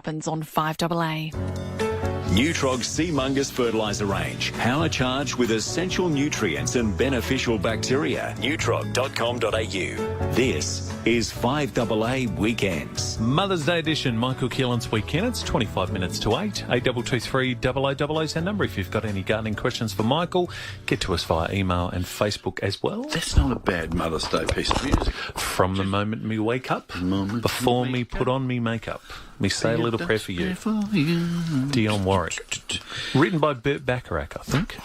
happens on 5AA. Neutrog Seamungus fertiliser range. Power charged with essential nutrients and beneficial bacteria. Neutrog.com.au. This is 5AA Weekends. Mother's Day edition, Michael Keelan's Weekend. It's 25 minutes to 8. 8223 0000 is our number. If you've got any gardening questions for Michael, get to us via email and Facebook as well. That's not a bad Mother's Day piece of music. From the moment me wake up, before me put on me makeup, me say a little prayer for you. Dionne Warwick. Written by Burt Bacharach, I think.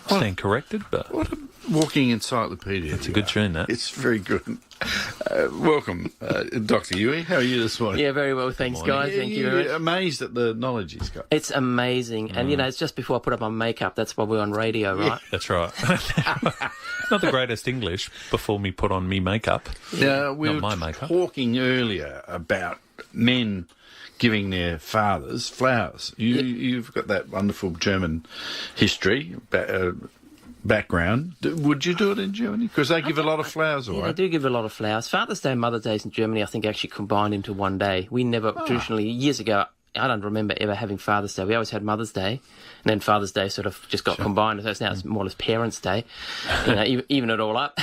Stand corrected, but... What a walking encyclopedia. It's a good tune, that. It's very good. Welcome, Dr. Yui. How are you this morning? Yeah, very well, thanks, guys. Thank you very much. Amazed at the knowledge he's got. It's amazing. And, it's just before I put up my makeup. That's why we're on radio, right? Yeah, that's right. Not the greatest English, before me put on me makeup. Now, we Not were my makeup. talking earlier about men giving their fathers flowers. You've got that wonderful German history, background. Would you do it in Germany? Because they give a lot of flowers away. Yeah, they do give a lot of flowers. Father's Day and Mother's Day in Germany, I think, actually combined into one day. We never, traditionally, years ago, I don't remember ever having Father's Day. We always had Mother's Day, and then Father's Day sort of just got combined. So now it's more or less Parents' Day, even it all up.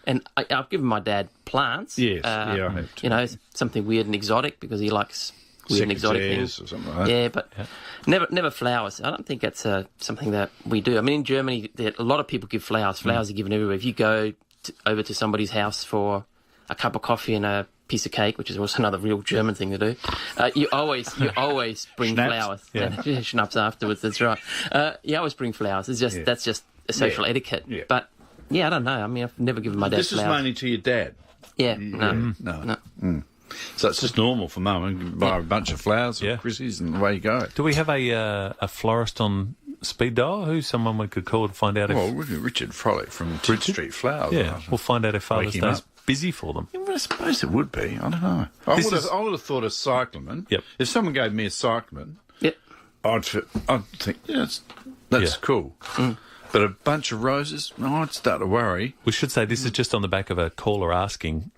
And I've given my dad plants. Yes, I have too. Something weird and exotic because he likes weird and exotic things. Or something like that. Yeah, but never flowers. I don't think that's something that we do. I mean, in Germany, a lot of people give flowers. Flowers are given everywhere. If you go over to somebody's house for a cup of coffee and a piece of cake, which is also another real German thing to do, you always bring flowers. Yeah. Schnapps afterwards. That's right. You always bring flowers. That's just a social etiquette. Yeah. But yeah, I don't know. I mean, I've never given my dad flowers. This is mainly to your dad. Yeah. No. So it's just normal for Mum and buy a bunch of flowers or Chrissy's and away you go. Do we have a florist on speed dial? Who's someone we could call to find out if... Well, Richard Frolick from Tit Street Flowers. Yeah, we'll find out if Father's Day's busy for them. Yeah, well, I suppose it would be. I don't know. I would have thought a cyclamen. Yep. If someone gave me a cyclamen, Yep. I'd think, that's cool. Mm. But a bunch of roses, I'd start to worry. We should say this is just on the back of a caller asking,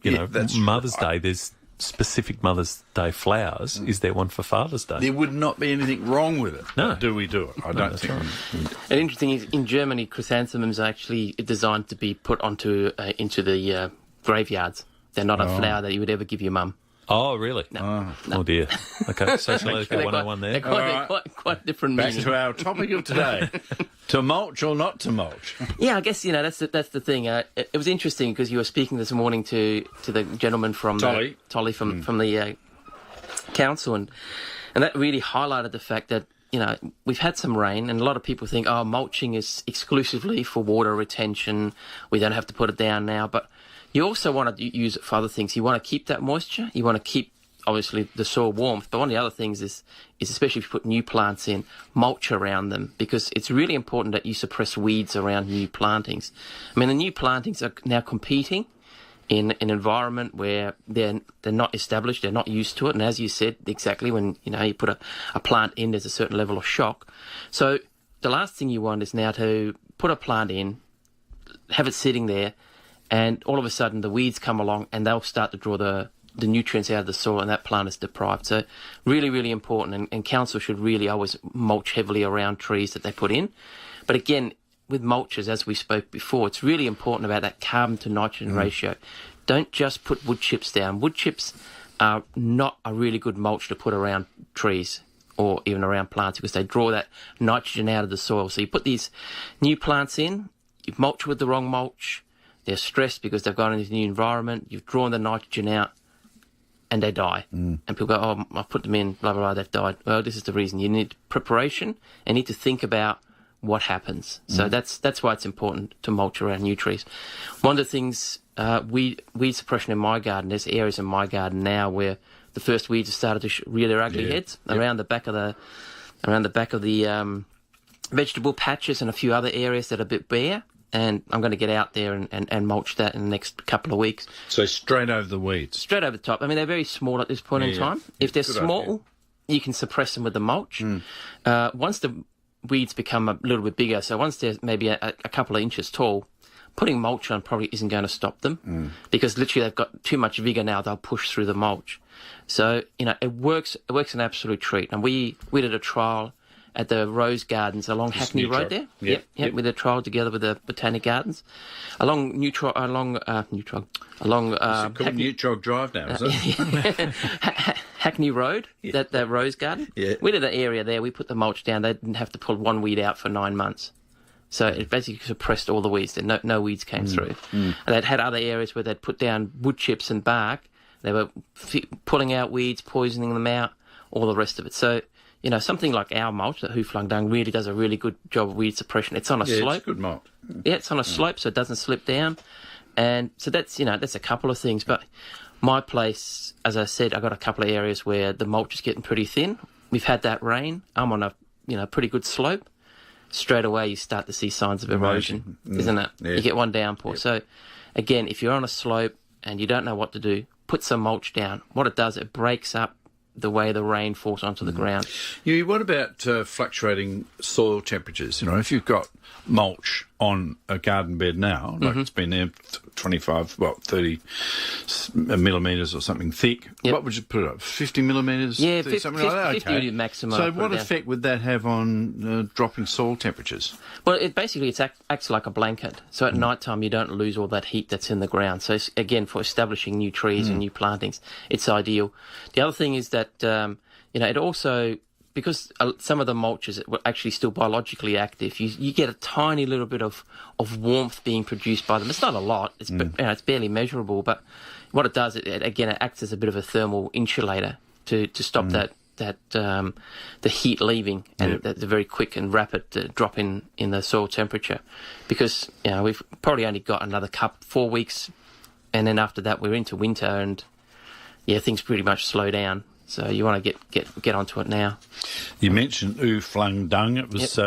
Mother's Day, there's specific Mother's Day flowers. Is there one for Father's Day? There would not be anything wrong with it. No. Do we do it? I don't think. Right. And interesting is, in Germany, chrysanthemums are actually designed to be put into the graveyards. They're not a flower that you would ever give your mum. Oh, really? No. Oh, dear. Okay, social etiquette 101 there. They're quite different Back meaning. to our topic of today. To mulch or not to mulch? Yeah, I guess, that's the thing. It was interesting because you were speaking this morning to the gentleman from... Tolly from the council, and that really highlighted the fact that, we've had some rain, and a lot of people think, mulching is exclusively for water retention. We don't have to put it down now, but... You also want to use it for other things. You want to keep that moisture. You want to keep, obviously, the soil warmth. But one of the other things is especially if you put new plants in, mulch around them, because it's really important that you suppress weeds around new plantings. I mean, the new plantings are now competing in an environment where they're not established, they're not used to it. And as you said, exactly, when, you put a plant in, there's a certain level of shock. So the last thing you want is now to put a plant in, have it sitting there, and all of a sudden the weeds come along and they'll start to draw the nutrients out of the soil, and that plant is deprived. So really, really important, and council should really always mulch heavily around trees that they put in. But again, with mulches, as we spoke before, it's really important about that carbon to nitrogen ratio. Don't just put wood chips down. Wood chips are not a really good mulch to put around trees or even around plants because they draw that nitrogen out of the soil. So you put these new plants in, you mulch with the wrong mulch, they're stressed because they've gone into a new environment, you've drawn the nitrogen out, and they die. And people go, I've put them in, blah, blah, blah, they've died. Well, this is the reason. You need preparation and need to think about what happens. So that's why it's important to mulch around new trees. One of the things, weed suppression in my garden, there's areas in my garden now where the first weeds have started to rear their ugly heads around the back of the vegetable patches and a few other areas that are a bit bare. And I'm going to get out there and mulch that in the next couple of weeks. So straight over the weeds? Straight over the top. I mean, they're very small at this point in time. If they're small, you can suppress them with the mulch. Once the weeds become a little bit bigger, so once they're maybe a couple of inches tall, putting mulch on probably isn't going to stop them because literally they've got too much vigour now, they'll push through the mulch. So, it works an absolute treat. And we did a trial at the Rose Gardens along Hackney Road there. Yep. We did a trial together with the Botanic Gardens along Neutrog. Neutrog Drive now, is it? Hackney Road, that Rose Garden. Yeah. We did an area there. We put the mulch down. They didn't have to pull one weed out for 9 months. So it basically suppressed all the weeds. No weeds came through. And they'd had other areas where they'd put down wood chips and bark. They were pulling out weeds, poisoning them out, all the rest of it. So, something like our mulch, that Whoflungdung, really does a really good job of weed suppression. It's on a slope. It's good mulch. Yeah, it's on a slope, so it doesn't slip down. And so that's a couple of things. But my place, as I said, I've got a couple of areas where the mulch is getting pretty thin. We've had that rain. I'm on a pretty good slope. Straight away you start to see signs of erosion, isn't it? Yeah. You get one downpour. Yep. So, again, if you're on a slope and you don't know what to do, put some mulch down. What it does, it breaks up the way the rain falls onto the ground. What about fluctuating soil temperatures? If you've got mulch on a garden bed now, like it's been there 30 millimetres or something thick, what would you put it up? 50 millimetres? Yeah, something like that? 50 would be maximum. So what effect would that have on dropping soil temperatures? Well, it acts like a blanket. So at night time you don't lose all that heat that's in the ground. So again, for establishing new trees and new plantings, it's ideal. The other thing is that, it also, because some of the mulches were actually still biologically active, you get a tiny little bit of warmth being produced by them. It's not a lot. It's it's barely measurable, but what it does, it acts as a bit of a thermal insulator to stop the heat leaving and the very quick and rapid drop in the soil temperature. Because we've probably only got another 4 weeks, and then after that we're into winter, and things pretty much slow down. So you want to get onto it now. You mentioned Whoflungdung. It was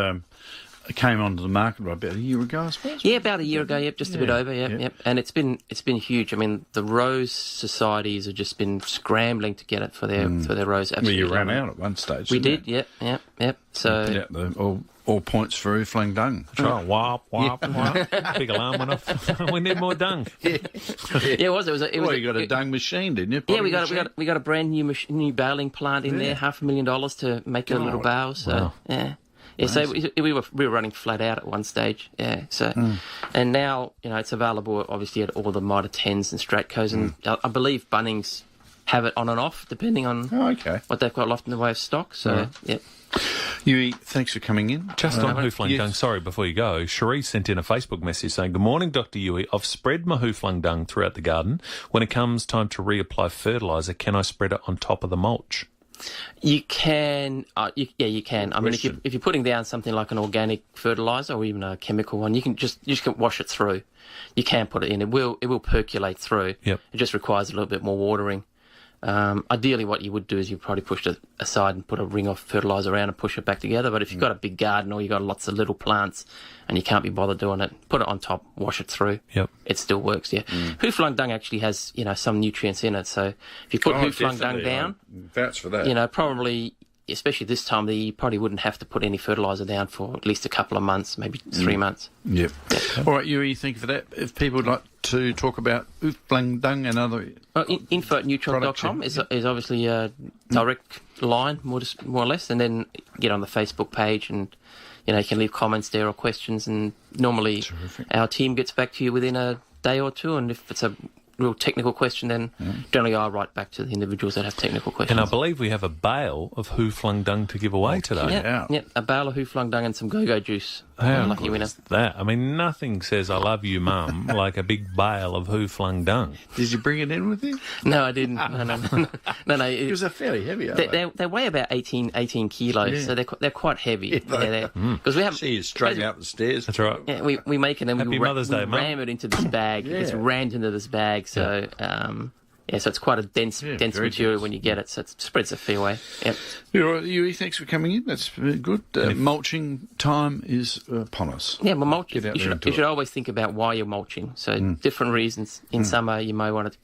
it came onto the market about a year ago, I suppose. Yeah, about a year ago. Yep, just a bit over. Yep. And it's been huge. I mean, the rose societies have just been scrambling to get it for their rose. Well, you ran out at one stage. We did. Yep. So all points for Whoflungdung. Oh, wop. Big alarm went off. We need more dung. Yeah, it was. You got a dung machine, didn't you? Yeah, we got a brand new baling plant in there, $500,000 to make the little bales. So so we were running flat out at one stage. Yeah. So and now it's available obviously at all the Mitre 10s and Stratcos, and I believe Bunnings have it on and off depending on what they've got left in the way of stock. So Yui, thanks for coming in. Just on Whoflungdung, sorry, before you go, Cherie sent in a Facebook message saying, "Good morning, Dr. Yui. I've spread my Whoflungdung throughout the garden. When it comes time to reapply fertiliser, can I spread it on top of the mulch?" You can. You can. I mean, if you're putting down something like an organic fertiliser or even a chemical one, you can just wash it through. You can put it in. It will percolate through. Yep. It just requires a little bit more watering. Ideally, what you would do is you probably push it aside and put a ring of fertiliser around and push it back together. But if you've got a big garden or you've got lots of little plants and you can't be bothered doing it, put it on top, wash it through. Yep. It still works, Whoflungdung actually has, some nutrients in it. So if you put Whoflungdung down, vouch for that. Probably, especially this time of the year, you probably wouldn't have to put any fertiliser down for at least a couple of months, maybe 3 months. Yep. All right, Yui, thank you for that. If people would like to talk about Whoflungdung and other... info at Neutrog.com is obviously a direct line, more or less, and then get on the Facebook page and, you can leave comments there or questions, and normally our team gets back to you within a day or two, and if it's a real technical question, then generally I write back to the individuals that have technical questions. And I believe we have a bale of Whoflungdung to give away today. Yeah, a bale of Whoflungdung and some go-go juice. How lucky winner. That? I mean, nothing says I love you, Mum, like a big bale of Whoflungdung. Did you bring it in with you? No, I didn't. No. Because they're fairly heavy, aren't they? They weigh about 18 kilos, so they're quite heavy. Because we have... See you straight out the stairs. That's right. Yeah, we make it and Happy Mother's Day, ram it into this bag. It's rammed into this bag, so... so it's quite a dense material when you get it, so it spreads a fair way. Yep. Yui, thanks for coming in. That's good. Mulching time is upon us. Yeah, well, mulch, you should always think about why you're mulching. So different reasons. In summer, you may want it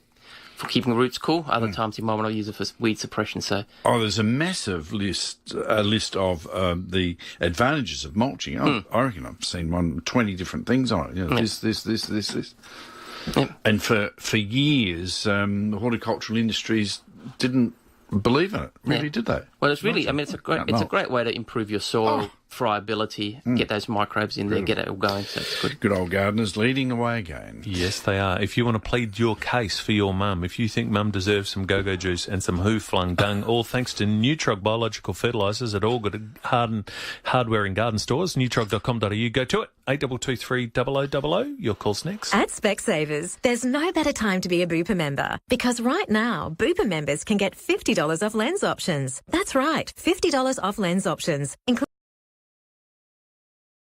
for keeping roots cool. Other times, you might want to use it for weed suppression. So, there's a massive list of the advantages of mulching. I reckon I've seen 20 different things on it. This. Yep. And for years, the horticultural industry's didn't believe in it, really, did they? Well, it's really, I mean, it's a great way to improve your soil friability, get those microbes in there, get it all going, so it's good. Good old gardeners leading the way again. Yes, they are. If you want to plead your case for your mum, if you think mum deserves some go-go juice and some Whoflungdung, all thanks to Neutrog biological fertilisers at all good hardware and garden stores, neutrog.com.au. Go to it. 8223 0000. Your call's next. At Specsavers, there's no better time to be a Bupa member, because right now, Bupa members can get $50 off lens options. That's right, $50 off lens options, including